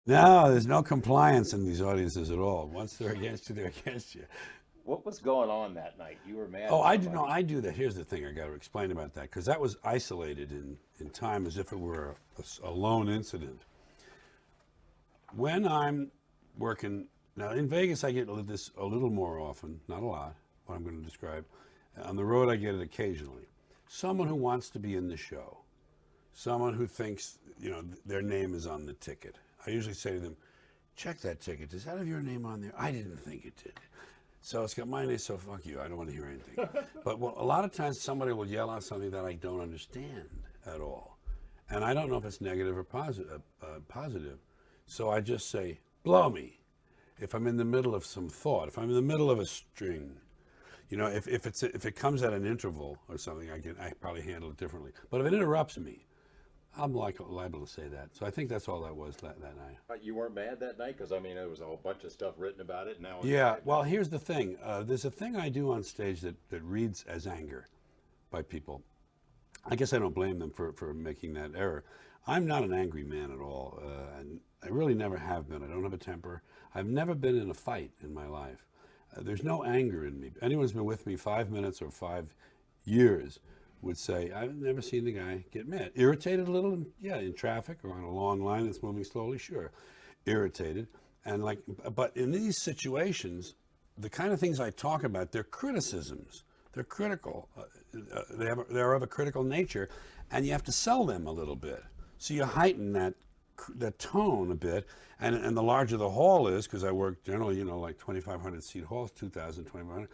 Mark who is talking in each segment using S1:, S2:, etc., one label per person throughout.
S1: No, there's no compliance in these audiences at all. Once they're against you, they're against you.
S2: What was going on that night? You were mad
S1: Oh,
S2: at
S1: I do know.
S2: somebody.
S1: I do that. Here's the thing I got to explain about that because that was isolated in time as if it were a lone incident. When I'm working now in Vegas, I get this a little more often, not a lot. What I'm going to describe on the road, I get it occasionally. Someone who wants to be in the show, someone who thinks their name is on the ticket. I usually say to them, "Check that ticket. Does that have your name on there? I didn't think it did." So it's got my name, so fuck you. I don't want to hear anything. But well, a lot of times somebody will yell out something that I don't understand at all. And I don't know if it's negative or positive. So I just say, blow me. If I'm in the middle of some thought, if I'm in the middle of a string, if it comes at an interval or something, I probably handle it differently. But if it interrupts me, I'm liable to say that. So I think that's all that was that night.
S2: You weren't mad that night? Because, I mean, there was a whole bunch of stuff written about it. Now it's
S1: Yeah,
S2: bad
S1: well,
S2: now.
S1: here's the thing. There's a thing I do on stage that reads as anger by people. I guess I don't blame them for making that error. I'm not an angry man at all, and I really never have been. I don't have a temper. I've never been in a fight in my life. There's no anger in me. Anyone who's been with me 5 minutes or 5 years would say, I've never seen the guy get mad. Irritated a little, yeah, in traffic or on a long line that's moving slowly, sure. Irritated. And but in these situations, the kind of things I talk about, they're criticisms. They're critical. They're of a critical nature, and you have to sell them a little bit. So you heighten that tone a bit, and the larger the hall is, because I work generally, like 2,500 seat halls, 2,000, 2,500.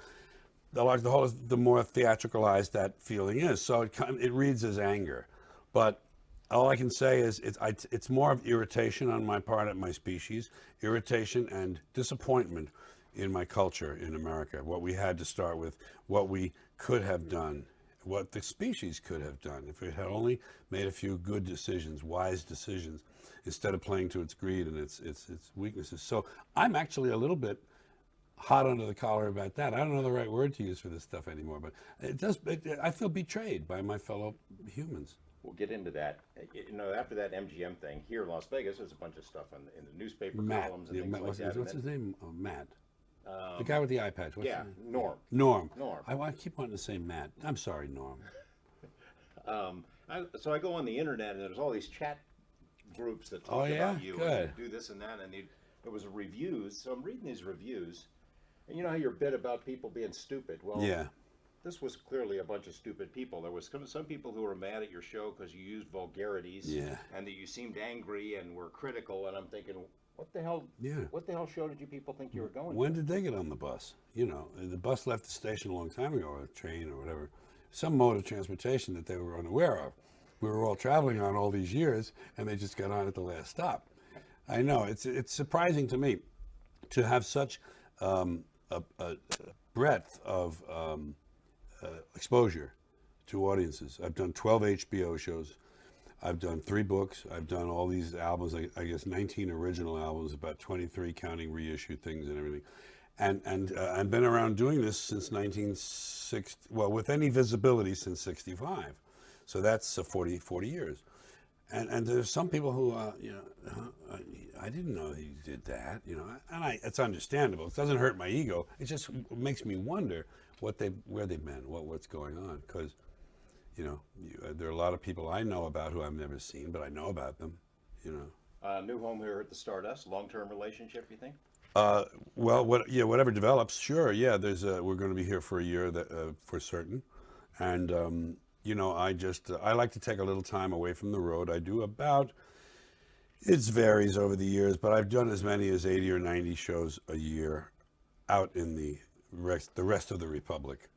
S1: The larger the hall is, the more theatricalized that feeling is. So it reads as anger, but all I can say is it's more of irritation on my part at my species, irritation and disappointment in my culture in America, what we had to start with, what we could have done, what the species could have done if it had only made a few good decisions, wise decisions, instead of playing to its greed and its weaknesses. So I'm actually a little bit hot under the collar about that. I don't know the right word to use for this stuff anymore, but I feel betrayed by my fellow humans.
S2: We'll get into that. After that MGM thing here in Las Vegas, there's a bunch of stuff in the newspaper
S1: Matt,
S2: columns and things like
S1: what's,
S2: that.
S1: what's his name? Oh, Matt. The guy with the eye patch. What's
S2: Yeah,
S1: his name?
S2: Norm.
S1: Norm.
S2: Norm.
S1: I keep wanting to say Matt. I'm sorry, Norm.
S2: So I go on the internet and there's all these chat groups that
S1: Oh
S2: talk
S1: yeah,
S2: about you
S1: good.
S2: and do this and that, and there was reviews. So I'm reading these reviews, and you know how your bit about people being stupid. Well,
S1: Yeah,
S2: this was clearly a bunch of stupid people. There was some people who were mad at your show because you used vulgarities,
S1: yeah,
S2: and that you seemed angry and were critical. And I'm thinking, what the hell?
S1: yeah.
S2: What the hell show did you people think you were going
S1: When
S2: to?
S1: did they get on the bus? The bus left the station a long time ago, or a train, or whatever. Some mode of transportation that they were unaware of. We were all traveling on all these years, and they just got on at the last stop. I know it's surprising to me to have such a breadth of exposure to audiences. I've done 12 HBO shows. I've done 3 books. I've done all these albums. I guess 19 original albums, about 23 counting reissue things and everything. And I've been around doing this since 1960. Well, with any visibility since '65. So that's 40 years. And there's some people who, I didn't know he did that, and it's understandable. It doesn't hurt my ego. It just makes me wonder where they've been, what's going on. Because, there are a lot of people I know about who I've never seen, but I know about them,
S2: New home here at the Stardust. Long-term relationship, you think?
S1: Well, whatever develops, sure. Yeah, we're going to be here for a year for certain. And, I like to take a little time away from the road. I do it varies over the years, but I've done as many as 80 or 90 shows a year out in the rest of the Republic.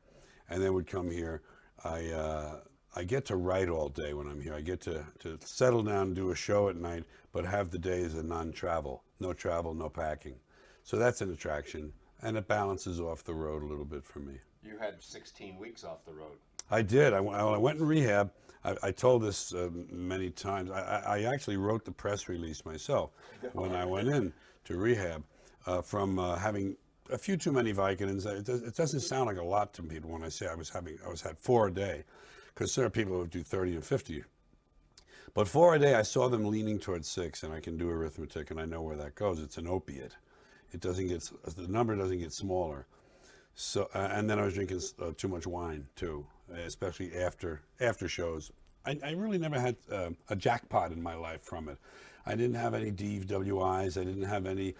S1: And then would come here. I get to write all day when I'm here. I get to settle down and do a show at night, but have the days of non-travel. No travel, no packing. So that's an attraction, and it balances off the road a little bit for me.
S2: You had 16 weeks off the road.
S1: I did. I went in rehab. I told this many times. I actually wrote the press release myself when I went in to rehab from having a few too many Vicodins. It doesn't sound like a lot to people when I say I had 4 a day, because there are people who do 30 and 50. But 4 a day, I saw them leaning towards 6, and I can do arithmetic, and I know where that goes. It's an opiate. It doesn't get, the number doesn't get smaller. So, and then I was drinking too much wine too, especially after shows. I really never had a jackpot in my life from it. I didn't have any DWIs. I didn't have any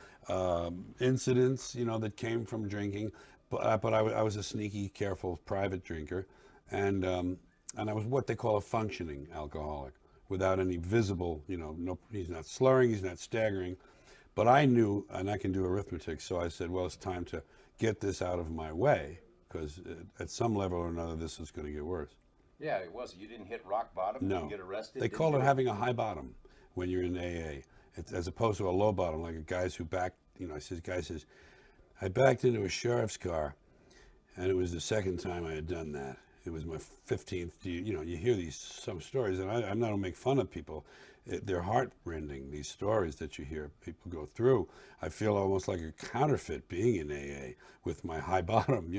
S1: incidents, that came from drinking. But I was a sneaky, careful, private drinker, and I was what they call a functioning alcoholic, without any visible, no, he's not slurring, he's not staggering. But I knew, and I can do arithmetic, so I said, well, it's time to get this out of my way, because at some level or another, this is going to get worse.
S2: Yeah, it was. You didn't hit rock bottom.
S1: No.
S2: You didn't get arrested.
S1: They call it having a high bottom when you're in AA, as opposed to a low bottom, like a guys who backed, guy says, I backed into a sheriff's car, and it was the second time I had done that. It was my 15th. You hear some stories, and I'm not going to make fun of people. They're heartrending, these stories that you hear people go through. I feel almost like a counterfeit being in AA with my high bottom,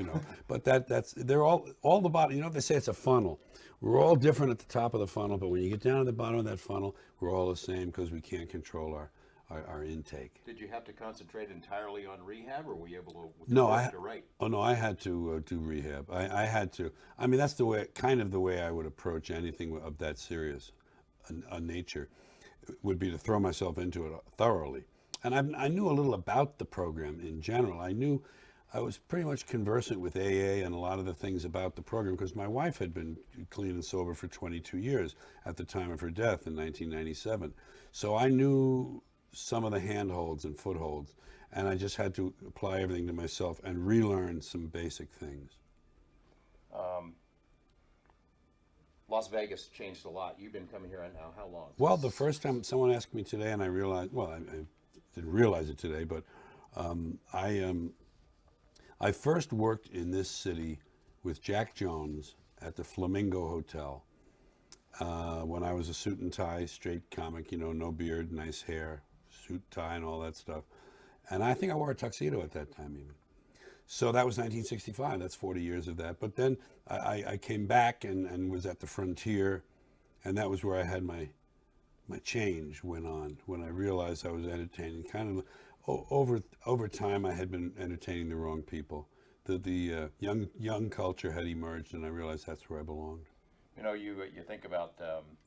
S1: But they're all the bottom. They say it's a funnel. We're all different at the top of the funnel, but when you get down to the bottom of that funnel, we're all the same because we can't control our intake.
S2: Did you have to concentrate entirely on rehab, or were you able to
S1: No,
S2: to write?
S1: Oh no, I had to do rehab. I had to. I mean, that's kind of the way I would approach anything of that serious a nature, would be to throw myself into it thoroughly. And I knew a little about the program in general. I was pretty much conversant with AA and a lot of the things about the program because my wife had been clean and sober for 22 years at the time of her death in 1997. So I knew some of the handholds and footholds, and I just had to apply everything to myself and relearn some basic things.
S2: Las Vegas changed a lot. You've been coming here now how long?
S1: Well, the first time someone asked me today, and I realized, well, I didn't realize it today, but I first worked in this city with Jack Jones at the Flamingo Hotel when I was a suit and tie, straight comic, no beard, nice hair, suit, tie, and all that stuff. And I think I wore a tuxedo at that time even. So that was 1965. That's 40 years of that. But then I came back and was at the Frontier, and that was where I had my change went on when I realized I was entertaining. Kind of over time, I had been entertaining the wrong people. The young culture had emerged, and I realized that's where I belonged.
S2: You think about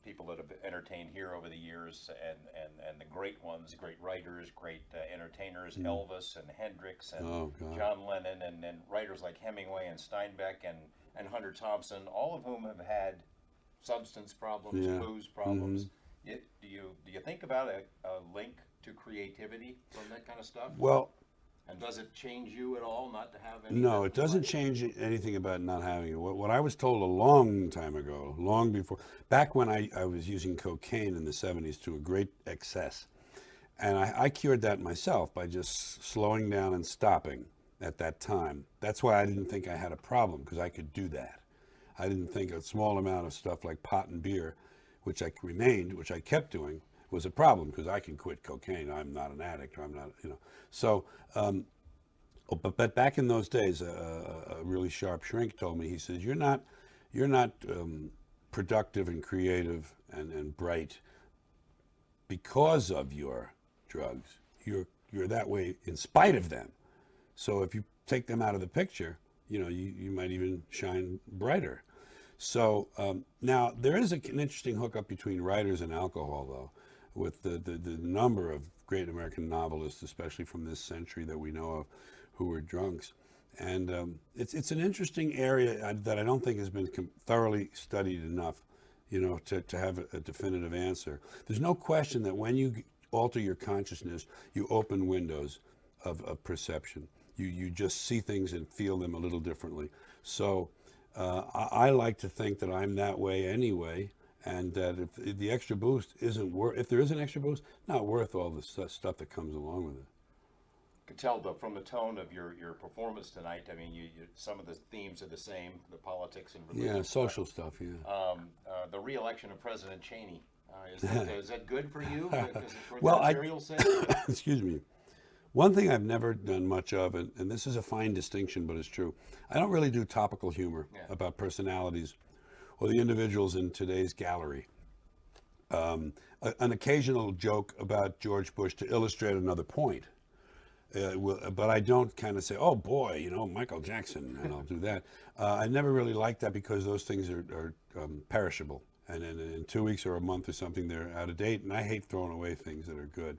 S2: people that have entertained here over the years, and the great ones, great writers, great entertainers, Elvis and Hendrix and John Lennon, and then writers like Hemingway and Steinbeck and Hunter Thompson, all of whom have had substance problems, booze problems. Do you think about a link to creativity from that kind of stuff?
S1: Well.
S2: And does it change you at all not to have any?
S1: No, it doesn't change anything about not having it. What I was told a long time ago, long before, back when I was using cocaine in the 70s to a great excess, and I cured that myself by just slowing down and stopping at that time. That's why I didn't think I had a problem, because I could do that. I didn't think a small amount of stuff like pot and beer, which I kept doing, was a problem, because I can quit cocaine. I'm not an addict, or I'm not, So, but back in those days, a really sharp shrink told me, he says, you're not productive and creative and bright because of your drugs. You're that way in spite of them. So if you take them out of the picture, you might even shine brighter. So now there is an interesting hookup between writers and alcohol, though, with the number of great American novelists, especially from this century that we know of, who were drunks. And it's an interesting area that I don't think has been thoroughly studied enough, to have a definitive answer. There's no question that when you alter your consciousness, you open windows of perception. You just see things and feel them a little differently. So I like to think that I'm that way anyway, and that if the extra boost isn't worth, if there is an extra boost, not worth all the stuff that comes along with it.
S2: I could tell from the tone of your performance tonight. I mean, some of the themes are the same, the politics and religion.
S1: Yeah, social stuff. Yeah.
S2: The re-election of President Cheney. Is that good for you?
S1: Well,
S2: Excuse
S1: me. One thing I've never done much of, and this is a fine distinction, but it's true. I don't really do topical humor about personalities or the individuals in today's gallery. An occasional joke about George Bush to illustrate another point. But I don't kind of say, oh boy, Michael Jackson, and I'll do that. I never really liked that because those things are perishable. And in 2 weeks or a month or something, they're out of date. And I hate throwing away things that are good.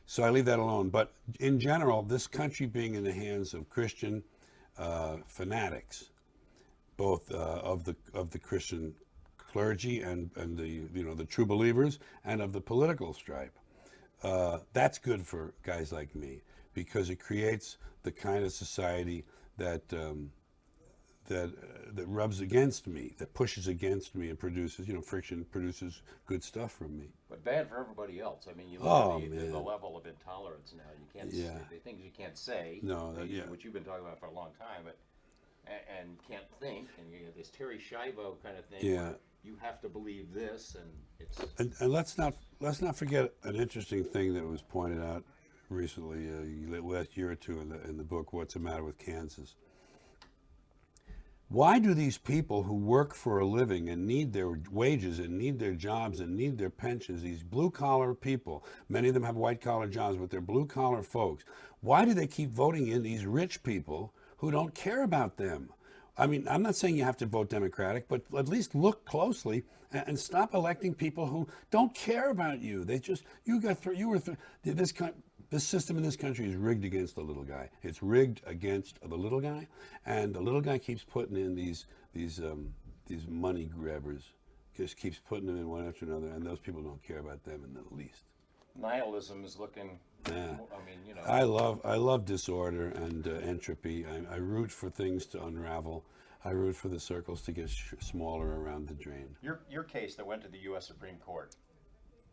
S1: So I leave that alone. But in general, this country being in the hands of Christian fanatics, both of the Christian clergy and the true believers, and of the political stripe, that's good for guys like me, because it creates the kind of society that rubs against me, that pushes against me, and produces, friction, produces good stuff from me.
S2: But bad for everybody else. I mean, you look at the level of intolerance now. You can't say the things you can't say.
S1: No,
S2: which you've been talking about for a long time, but and can't think, and you have this Terry Schiavo kind of thing.
S1: Yeah.
S2: You have to believe this, and it's.
S1: And let's not forget an interesting thing that was pointed out recently, last year or two in the book, What's the Matter with Kansas? Why do these people who work for a living and need their wages and need their jobs and need their pensions, these blue-collar people, many of them have white-collar jobs, but they're blue-collar folks, why do they keep voting in these rich people who don't care about them? I mean, I'm not saying you have to vote Democratic, but at least look closely and stop electing people who don't care about you. They just, this system in this country is rigged against the little guy. It's rigged against the little guy, and the little guy keeps putting in these money grabbers, just keeps putting them in one after another, and those people don't care about them in the least.
S2: Nihilism is looking.
S1: Yeah.
S2: I mean,
S1: I love disorder and entropy. I root for things to unravel. I root for the circles to get smaller around the drain.
S2: Your case that went to the U.S. Supreme Court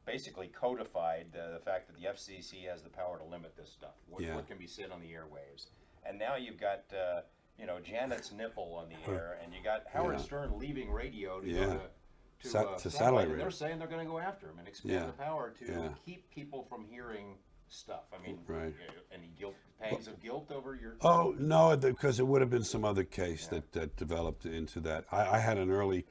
S2: basically codified the fact that the FCC has the power to limit this stuff. What can be said on the airwaves. And now you've got Janet's nipple on the air, and you got Howard Stern leaving radio to go to satellite radio. They're saying they're going to go after him and expand the power to keep people from hearing stuff. I mean, any pangs of guilt over your?
S1: Oh no, because it would have been some other case that developed into that. I had an early,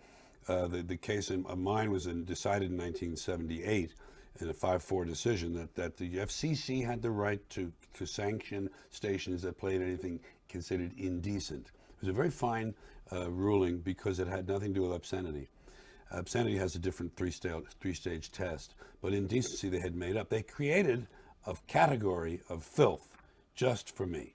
S1: the case of mine was decided in 1978 in a 5-4 decision that the FCC had the right to sanction stations that played anything considered indecent. It was a very fine ruling because it had nothing to do with obscenity. Obscenity has a different three-stage test, but indecency they had made up. They created a category of filth just for me,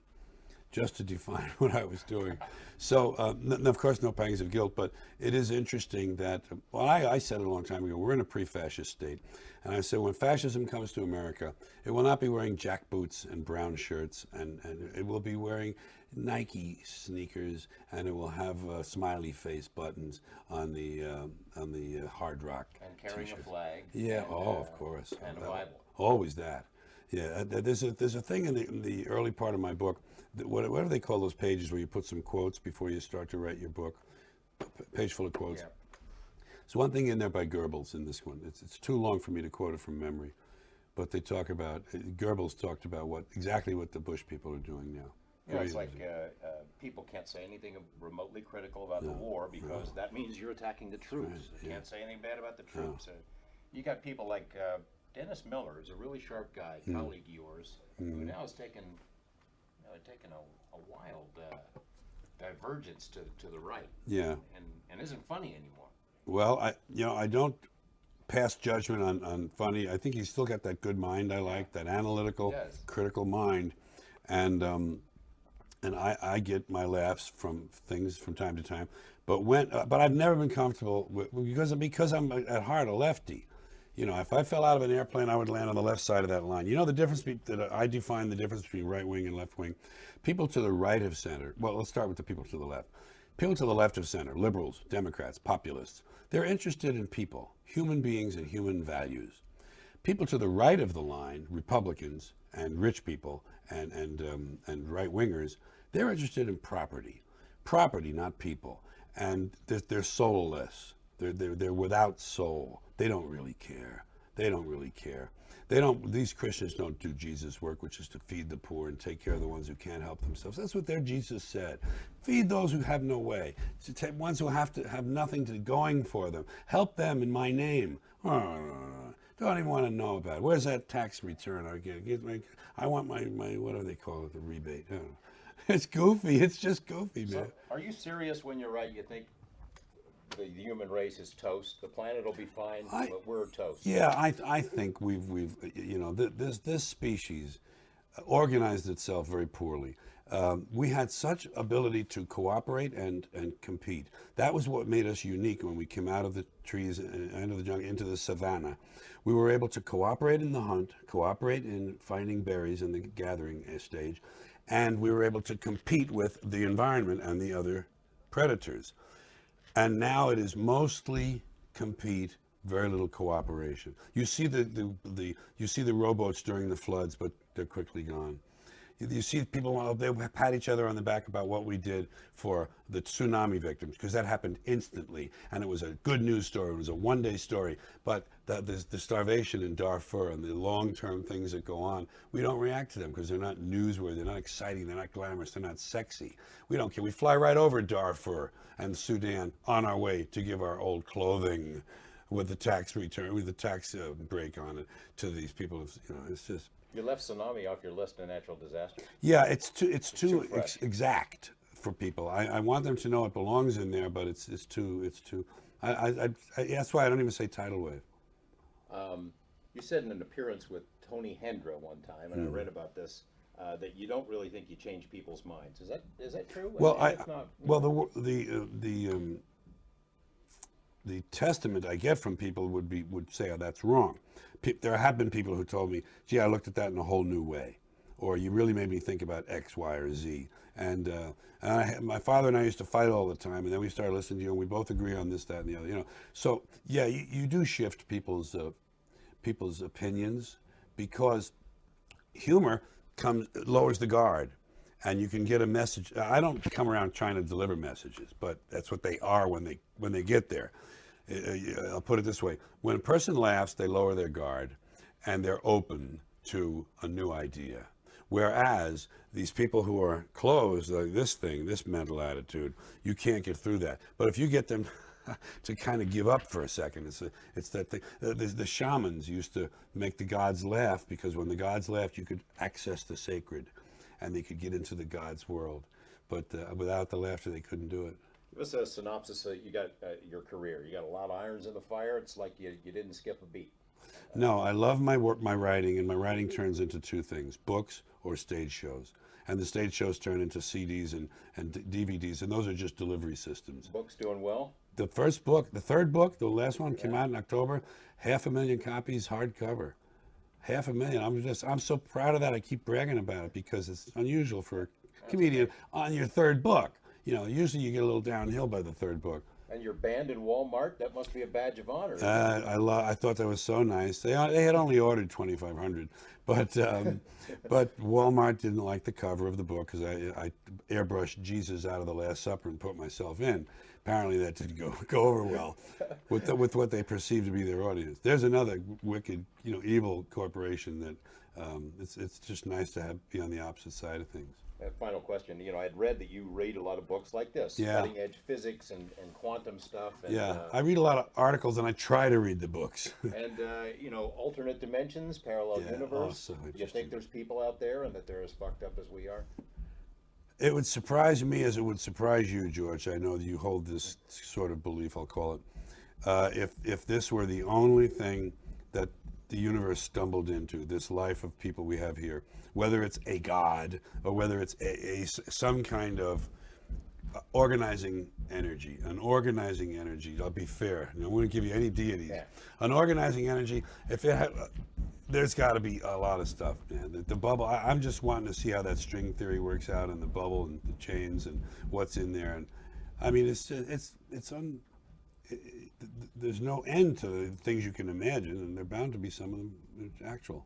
S1: just to define what I was doing. So, of course, no pangs of guilt, but it is interesting that, well, I said it a long time ago, we're in a pre-fascist state. And I said, when fascism comes to America, it will not be wearing jack boots and brown shirts, and it will be wearing Nike sneakers, and it will have smiley face buttons on the Hard Rock
S2: and carrying
S1: t-shirts.
S2: A flag.
S1: Yeah, of course.
S2: And a Bible.
S1: Always that. Yeah, there's a thing in the early part of my book, whatever they call those pages where you put some quotes before you start to write your book, page full of quotes.
S2: Yeah.
S1: There's one thing in there by Goebbels in this one. It's too long for me to quote it from memory, but they talk about, Goebbels talked about exactly what the Bush people are doing now.
S2: Yeah, it's like people can't say anything remotely critical about the war because that means you're attacking the troops.
S1: Right,
S2: You can't say anything bad about the troops. You got people like Dennis Miller, who's a really sharp guy, colleague of yours, who now has taken a wild divergence to the right.
S1: Yeah.
S2: And isn't funny anymore.
S1: Well, I don't pass judgment on funny. I think he's still got that good mind I like, that analytical, critical mind, and I get my laughs from things from time to time. But I've never been comfortable because I'm at heart a lefty. If I fell out of an airplane, I would land on the left side of that line. The difference that I define the difference between right wing and left wing. People to the right of center. Well, let's start with the people to the left. People to the left of center, liberals, Democrats, populists, they're interested in people, human beings and human values. People to the right of the line, Republicans and rich people and right wingers, they're interested in property, not people, and they're soulless. They're without soul. They don't really care. They don't really care. They don't. These Christians don't do Jesus' work, which is to feed the poor and take care of the ones who can't help themselves. That's what their Jesus said. Feed those who have no way. To take ones who have nothing going for them. Help them in my name. Don't even want to know about it. Where's that tax return? I want my what do they call it? The rebate. It's goofy. It's just goofy, man.
S2: So, are you serious when you're right? You think the human race is toast? The planet will be fine, but we're toast.
S1: Yeah, I think we've this species organized itself very poorly. We had such ability to cooperate and compete. That was what made us unique when we came out of the trees and out of the jungle into the savannah. We were able to cooperate in the hunt, cooperate in finding berries in the gathering stage, and we were able to compete with the environment and the other predators. And now it is mostly compete, very little cooperation. You see you see the rowboats during the floods, but they're quickly gone. You see people, they pat each other on the back about what we did for the tsunami victims, because that happened instantly, and it was a good news story. It was a one-day story. But the starvation in Darfur and the long-term things that go on, we don't react to them because they're not newsworthy, they're not exciting, they're not glamorous, they're not sexy. We don't care. We fly right over Darfur and Sudan on our way to give our old clothing with the tax return, with the tax break on it to these people. It's just.
S2: You left tsunami off your list of natural disasters.
S1: Yeah, it's too exact for people. I want them to know it belongs in there, but it's too. That's why I don't even say tidal wave.
S2: You said in an appearance with Tony Hendra one time, and I read about this, that you don't really think you change people's minds. Is that true?
S1: Well, the testament I get from people would say, oh, that's wrong. There have been people who told me, gee, I looked at that in a whole new way, or you really made me think about X, Y, or Z. And my father and I used to fight all the time, and then we started listening to you, and we both agree on this, that, and the other. So yeah, you do shift people's opinions, because humor lowers the guard, and you can get a message. I don't come around trying to deliver messages, but that's what they are when they get there. I'll put it this way: when a person laughs, they lower their guard, and they're open to a new idea. Whereas these people who are closed, like this mental attitude, you can't get through that. But if you get them to kind of give up for a second, it's that thing. The shamans used to make the gods laugh, because when the gods laughed, you could access the sacred, and they could get into the gods' world. But without the laughter, they couldn't do it.
S2: Give us a synopsis. You got your career. You got a lot of irons in the fire. It's like you didn't skip a beat.
S1: No, I love my work, my writing, and my writing turns into two things: books or stage shows. And the stage shows turn into CDs and DVDs, and those are just delivery systems.
S2: Books doing well?
S1: The first book, the third book, the last one came out in October, 500,000 copies hardcover. 500,000. I'm so proud of that. I keep bragging about it, because it's unusual for a comedian on your third book. Usually you get a little downhill by the third book.
S2: And you're banned in Walmart? That must be a badge of honor.
S1: I thought that was so nice. They had only ordered 2,500, but Walmart didn't like the cover of the book, because I airbrushed Jesus out of the Last Supper and put myself in. Apparently that didn't go over well with what they perceived to be their audience. There's another wicked, evil corporation that it's just nice to be on the opposite side of things.
S2: Final question. I'd read that you read a lot of books like this, cutting edge physics and quantum stuff. And,
S1: I read a lot of articles, and I try to read the books.
S2: And alternate dimensions, parallel universe. So you think there's people out there, and that they're as fucked up as we are?
S1: It would surprise me as it would surprise you, George. I know that you hold this sort of belief, I'll call it. If this were the only thing that the universe stumbled into, this life of people we have here, whether it's a god or whether it's some kind of organizing energy, I'll be fair. I wouldn't give you any deities. Yeah. An organizing energy, there's got to be a lot of stuff, man. The bubble, I'm just wanting to see how that string theory works out, and the bubble and the chains and what's in there. And I mean, there's no end to the things you can imagine, and there are bound to be some of them actual.